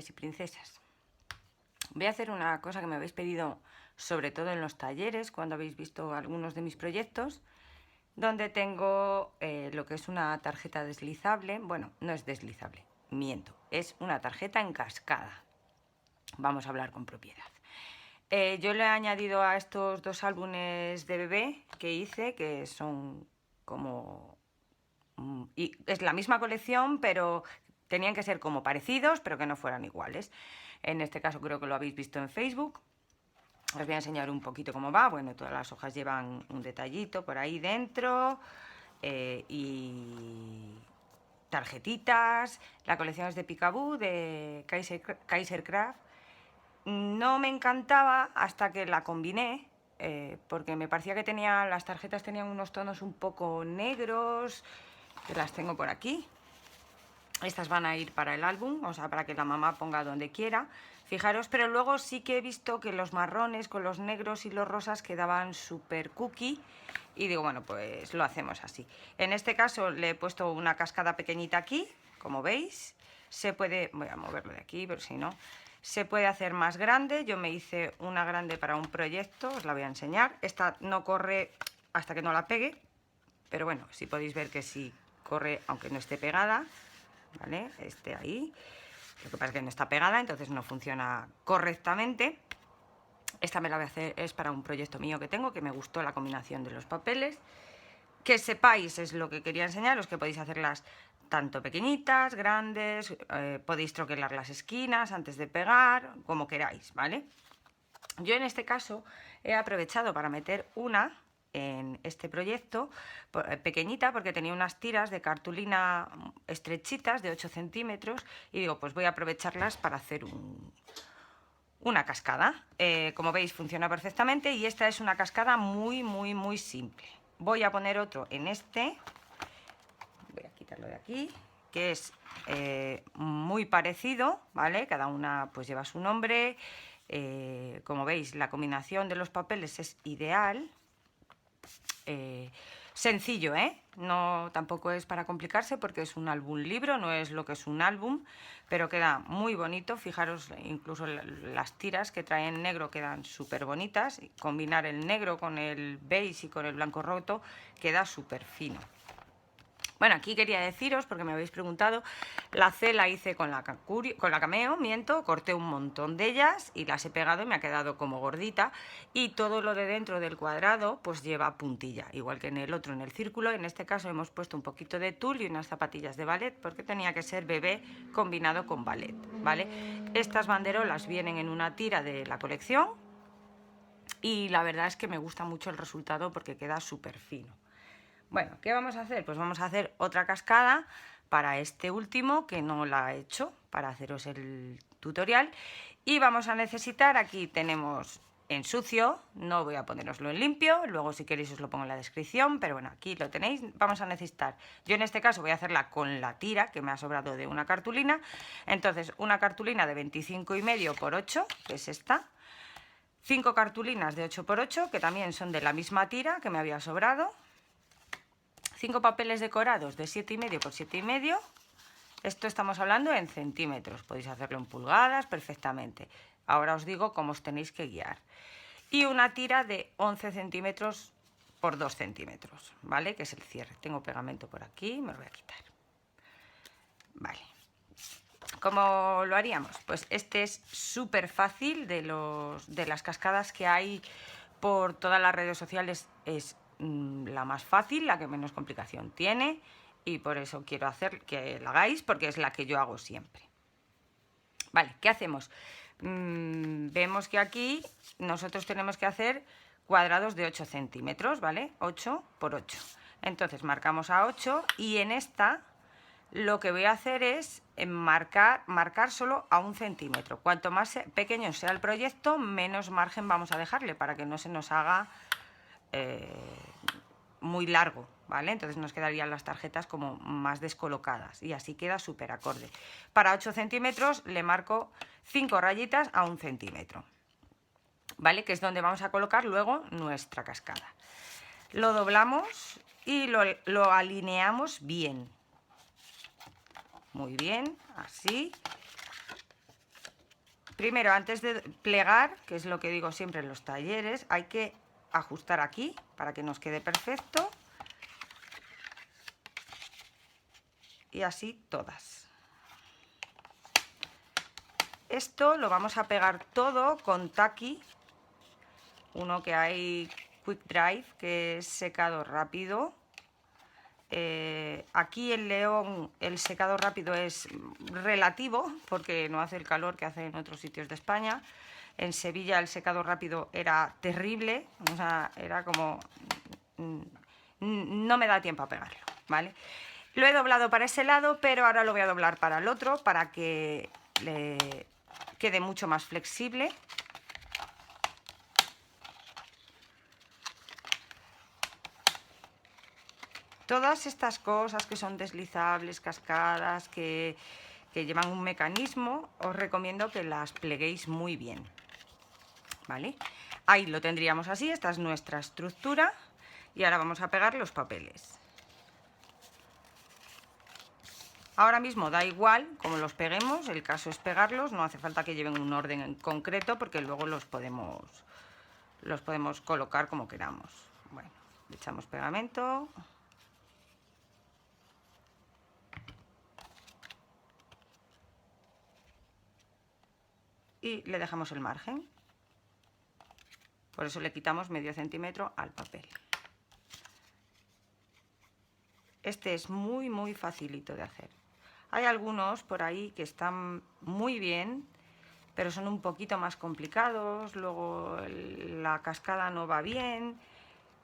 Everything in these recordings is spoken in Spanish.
príncipes y princesas. Voy a hacer una cosa que me habéis pedido, sobre todo en los talleres, cuando habéis visto algunos de mis proyectos, donde tengo lo que es una tarjeta deslizable. Bueno, no es deslizable, miento, es una tarjeta en cascada. Vamos a hablar con propiedad. Yo le he añadido a estos dos álbumes de bebé que hice, que son como... y es la misma colección, pero tenían que ser como parecidos, pero que no fueran iguales. En este caso creo que lo habéis visto en Facebook. Os voy a enseñar un poquito cómo va. Bueno, todas las hojas llevan un detallito por ahí dentro. Y tarjetitas. La colección es de Picaboo, de Kaisercraft. No me encantaba hasta que la combiné, porque me parecía que las tarjetas tenían unos tonos un poco negros, que las tengo por aquí. Estas van a ir para el álbum, o sea, para que la mamá ponga donde quiera. Fijaros, pero luego sí que he visto que los marrones con los negros y los rosas quedaban súper cookie. Y digo, bueno, pues lo hacemos así. En este caso le he puesto una cascada pequeñita aquí, como veis. Se puede, voy a moverlo de aquí, pero si no, se puede hacer más grande. Yo me hice una grande para un proyecto, os la voy a enseñar. Esta no corre hasta que no la pegue, pero bueno, sí podéis ver que sí corre aunque no esté pegada, ¿vale? Ahí. Lo que pasa es que no está pegada, entonces no funciona correctamente. Esta me la voy a hacer, es para un proyecto mío que tengo, que me gustó la combinación de los papeles. Que sepáis, es lo que quería enseñaros, que podéis hacerlas tanto pequeñitas, grandes, podéis troquelar las esquinas antes de pegar, como queráis, ¿vale? Yo en este caso he aprovechado para meter una en este proyecto pequeñita, porque tenía unas tiras de cartulina estrechitas de 8 centímetros y digo, pues voy a aprovecharlas para hacer una cascada. Como veis funciona perfectamente y esta es una cascada muy simple. Voy a poner otro en este, voy a quitarlo de aquí, que es muy parecido, ¿vale? Cada una pues lleva su nombre. Como veis, la combinación de los papeles es ideal. Sencillo, no, tampoco es para complicarse porque es un álbum libro, no es lo que es un álbum, pero queda muy bonito. Fijaros, incluso las tiras que traen negro quedan súper bonitas. Combinar el negro con el beige y con el blanco roto queda súper fino. Bueno, aquí quería deciros, porque me habéis preguntado, la C la hice con la Cameo, corté un montón de ellas y las he pegado y me ha quedado como gordita. Y todo lo de dentro del cuadrado pues lleva puntilla, igual que en el otro, en el círculo. En este caso hemos puesto un poquito de tul y unas zapatillas de ballet, porque tenía que ser bebé combinado con ballet, ¿vale? Estas banderolas vienen en una tira de la colección y la verdad es que me gusta mucho el resultado porque queda súper fino. Bueno, ¿qué vamos a hacer? Pues vamos a hacer otra cascada para este último, que no la he hecho, para haceros el tutorial. Y vamos a necesitar, aquí tenemos en sucio, no voy a poneroslo en limpio, luego si queréis os lo pongo en la descripción, pero bueno, aquí lo tenéis. Vamos a necesitar, yo en este caso voy a hacerla con la tira que me ha sobrado de una cartulina. Entonces, una cartulina de 25,5 por 8, que es esta. 5 cartulinas de 8 por 8, que también son de la misma tira que me había sobrado. 5 papeles decorados de 7,5 por 7,5. Esto estamos hablando en centímetros. Podéis hacerlo en pulgadas perfectamente. Ahora os digo cómo os tenéis que guiar. Y una tira de 11 centímetros por 2 centímetros, ¿vale? Que es el cierre. Tengo pegamento por aquí, me lo voy a quitar. Vale. ¿Cómo lo haríamos? Pues este es súper fácil, de las cascadas que hay por todas las redes sociales es la más fácil, la que menos complicación tiene, y por eso quiero hacer que la hagáis, porque es la que yo hago siempre. Vale, ¿qué hacemos? Vemos que aquí nosotros tenemos que hacer cuadrados de 8 centímetros, ¿vale? 8 por 8. Entonces marcamos a 8 y en esta lo que voy a hacer es marcar solo a 1 centímetro. Cuanto más pequeño sea el proyecto, menos margen vamos a dejarle para que no se nos haga muy largo, ¿vale? Entonces nos quedarían las tarjetas como más descolocadas y así queda súper acorde. Para 8 centímetros le marco 5 rayitas a 1 centímetro, ¿vale? Que es donde vamos a colocar luego nuestra cascada. Lo doblamos y lo alineamos bien. Muy bien, así. Primero, antes de plegar, que es lo que digo siempre en los talleres, hay que ajustar aquí para que nos quede perfecto. Y así todas. Esto lo vamos a pegar todo con Tacky, uno que hay Quick Dry, que es secado rápido. Aquí en León el secado rápido es relativo porque no hace el calor que hace en otros sitios de España. En Sevilla el secado rápido era terrible, o sea, era como... no me da tiempo a pegarlo, ¿vale? Lo he doblado para ese lado, pero ahora lo voy a doblar para el otro para que le quede mucho más flexible. Todas estas cosas que son deslizables, cascadas, que llevan un mecanismo, os recomiendo que las pleguéis muy bien, ¿vale? Ahí lo tendríamos así, esta es nuestra estructura y ahora vamos a pegar los papeles. Ahora mismo da igual cómo los peguemos, el caso es pegarlos, no hace falta que lleven un orden en concreto porque luego los podemos colocar como queramos. Bueno, le echamos pegamento. Y le dejamos el margen. Por eso le quitamos medio centímetro al papel. Este es muy facilito de hacer. Hay algunos por ahí que están muy bien, pero son un poquito más complicados, luego la cascada no va bien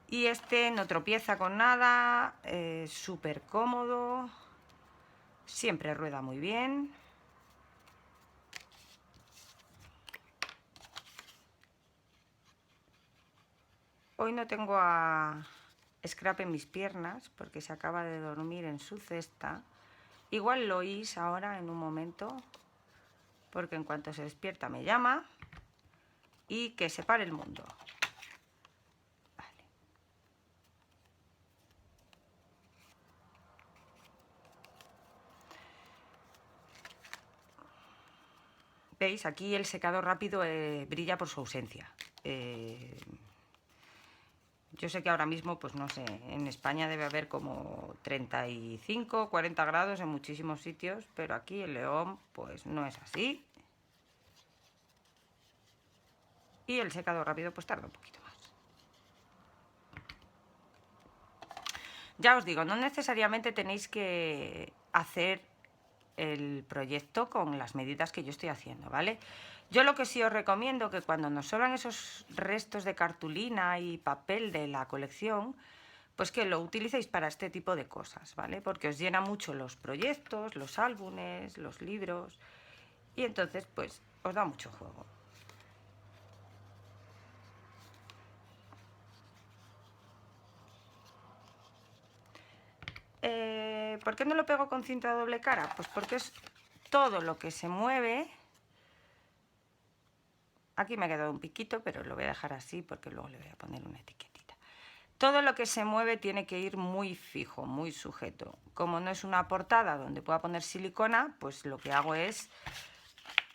y este no tropieza con nada, súper cómodo, siempre rueda muy bien. Hoy no tengo a Scrap en mis piernas porque se acaba de dormir en su cesta. Igual lo oís ahora en un momento porque en cuanto se despierta me llama y que se pare el mundo. Vale. ¿Veis? Aquí el secado rápido brilla por su ausencia. Yo sé que ahora mismo, pues no sé, en España debe haber como 35, 40 grados en muchísimos sitios, pero aquí en León pues no es así. Y el secado rápido pues tarda un poquito más. Ya os digo, no necesariamente tenéis que hacer el proyecto con las medidas que yo estoy haciendo, ¿vale? Yo lo que sí os recomiendo que cuando nos sobran esos restos de cartulina y papel de la colección, pues que lo utilicéis para este tipo de cosas, ¿vale? Porque os llena mucho los proyectos, los álbumes, los libros y entonces pues os da mucho juego. ¿Por qué no lo pego con cinta de doble cara? Pues porque es todo lo que se mueve. Aquí me ha quedado un piquito, pero lo voy a dejar así porque luego le voy a poner una etiquetita. Todo lo que se mueve tiene que ir muy fijo, muy sujeto. Como no es una portada donde pueda poner silicona, pues lo que hago es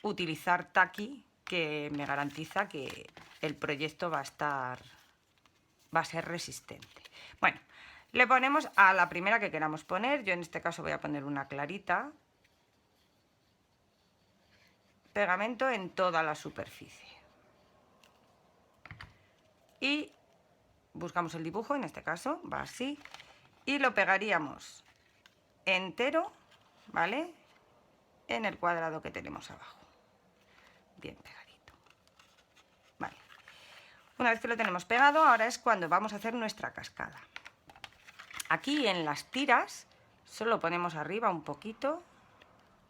utilizar Tacky, que me garantiza que el proyecto va a ser resistente. Bueno, le ponemos a la primera que queramos poner. Yo en este caso voy a poner una clarita. Pegamento en toda la superficie. Y buscamos el dibujo, en este caso va así, y lo pegaríamos entero, ¿vale? En el cuadrado que tenemos abajo. Bien pegadito. Vale. Una vez que lo tenemos pegado, ahora es cuando vamos a hacer nuestra cascada. Aquí en las tiras solo ponemos arriba un poquito,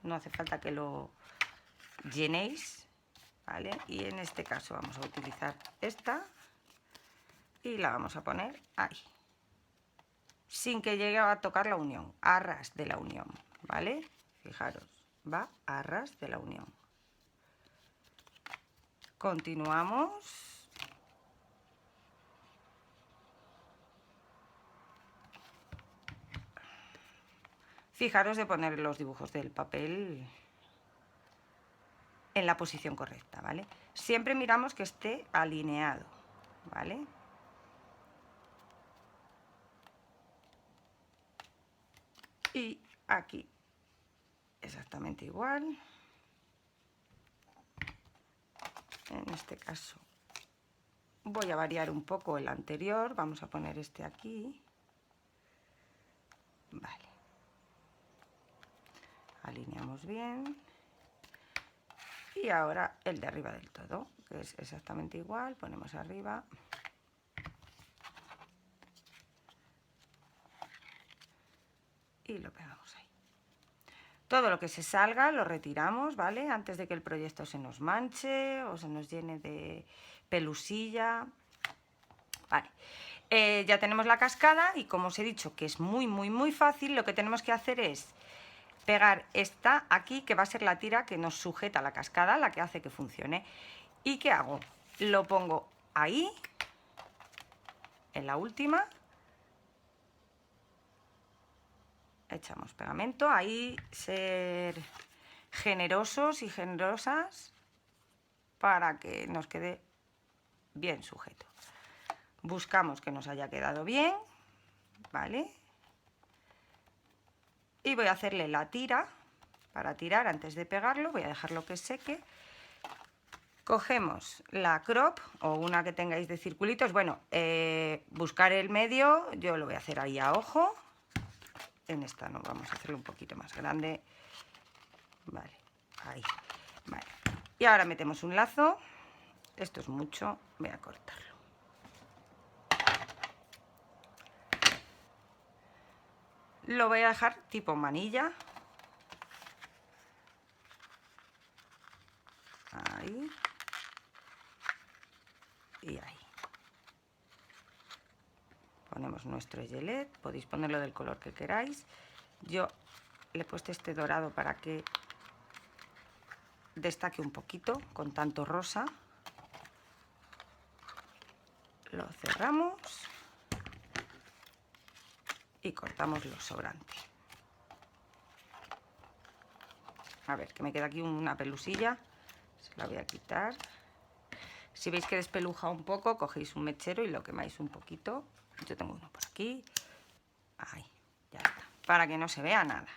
no hace falta que lo llenéis, ¿vale? Y en este caso vamos a utilizar esta y la vamos a poner ahí, sin que llegue a tocar la unión, a ras de la unión, ¿vale? Fijaros, va a ras de la unión. Continuamos. Fijaros de poner los dibujos del papel en la posición correcta, ¿vale? Siempre miramos que esté alineado, ¿vale? Y aquí exactamente igual. En este caso voy a variar un poco el anterior, vamos a poner este aquí. Vale. Alineamos bien. Y ahora el de arriba del todo, que es exactamente igual, ponemos arriba. Y lo pegamos ahí. Todo lo que se salga lo retiramos, ¿vale? Antes de que el proyecto se nos manche o se nos llene de pelusilla. Vale. Ya tenemos la cascada y como os he dicho que es muy fácil, lo que tenemos que hacer es pegar esta aquí, que va a ser la tira que nos sujeta la cascada, la que hace que funcione. ¿Y qué hago? Lo pongo ahí, en la última. Echamos pegamento, ahí ser generosos y generosas para que nos quede bien sujeto. Buscamos que nos haya quedado bien, ¿vale? Y voy a hacerle la tira, para tirar antes de pegarlo, voy a dejarlo que seque. Cogemos la crop o una que tengáis de circulitos, bueno, buscar el medio, yo lo voy a hacer ahí a ojo. En esta no, vamos a hacerlo un poquito más grande. Vale, ahí. Vale. Y ahora metemos un lazo. Esto es mucho, voy a cortarlo. Lo voy a dejar tipo manilla. Ahí. Y ahí. Ponemos nuestro gelet, podéis ponerlo del color que queráis. Yo le he puesto este dorado para que destaque un poquito con tanto rosa. Lo cerramos y cortamos lo sobrante. A ver, que me queda aquí una pelusilla, se la voy a quitar. Si veis que despeluja un poco, cogéis un mechero y lo quemáis un poquito. Yo tengo uno por aquí. Ahí, ya está. Para que no se vea nada.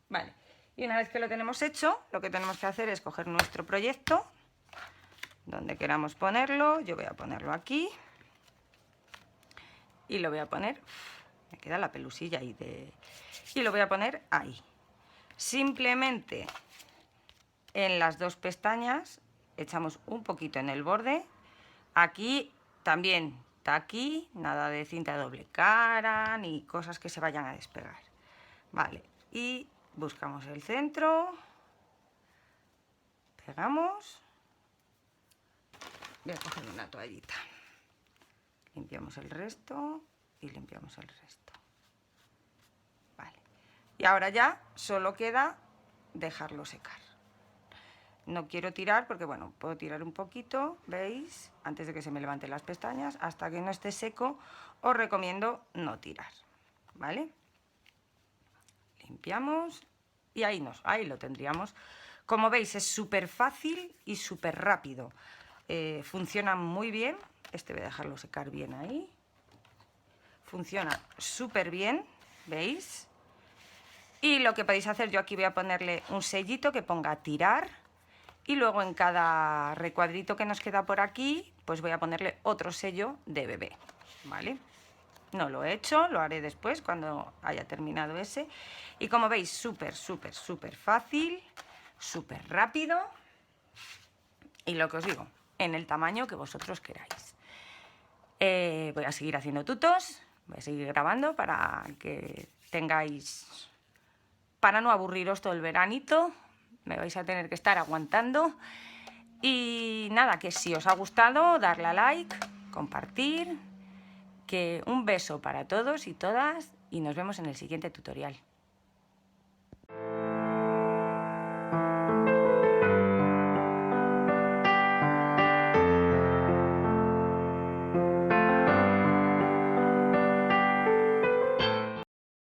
Vale. Y una vez que lo tenemos hecho, lo que tenemos que hacer es coger nuestro proyecto, donde queramos ponerlo. Yo voy a ponerlo aquí. Y lo voy a poner... Me queda la pelusilla ahí de... Y lo voy a poner ahí. Simplemente en las dos pestañas echamos un poquito en el borde. Aquí también está aquí, nada de cinta doble cara ni cosas que se vayan a despegar. Vale, y buscamos el centro, pegamos. Voy a coger una toallita. Limpiamos el resto y limpiamos el resto. Vale, y ahora ya solo queda dejarlo secar. No quiero tirar porque, bueno, puedo tirar un poquito, ¿veis? Antes de que se me levanten las pestañas, hasta que no esté seco, os recomiendo no tirar, ¿vale? Limpiamos y ahí lo tendríamos. Como veis, es súper fácil y súper rápido. Funciona muy bien. Este voy a dejarlo secar bien ahí. Funciona súper bien, ¿veis? Y lo que podéis hacer, yo aquí voy a ponerle un sellito que ponga tirar. Y luego en cada recuadrito que nos queda por aquí, pues voy a ponerle otro sello de bebé, ¿vale? No lo he hecho, lo haré después cuando haya terminado ese. Y como veis, súper fácil, súper rápido. Y lo que os digo, en el tamaño que vosotros queráis. Voy a seguir haciendo tutos, voy a seguir grabando para que tengáis... Para no aburriros todo el veranito. Me vais a tener que estar aguantando. Y nada, que si os ha gustado, darle a like, compartir. Que un beso para todos y todas y nos vemos en el siguiente tutorial.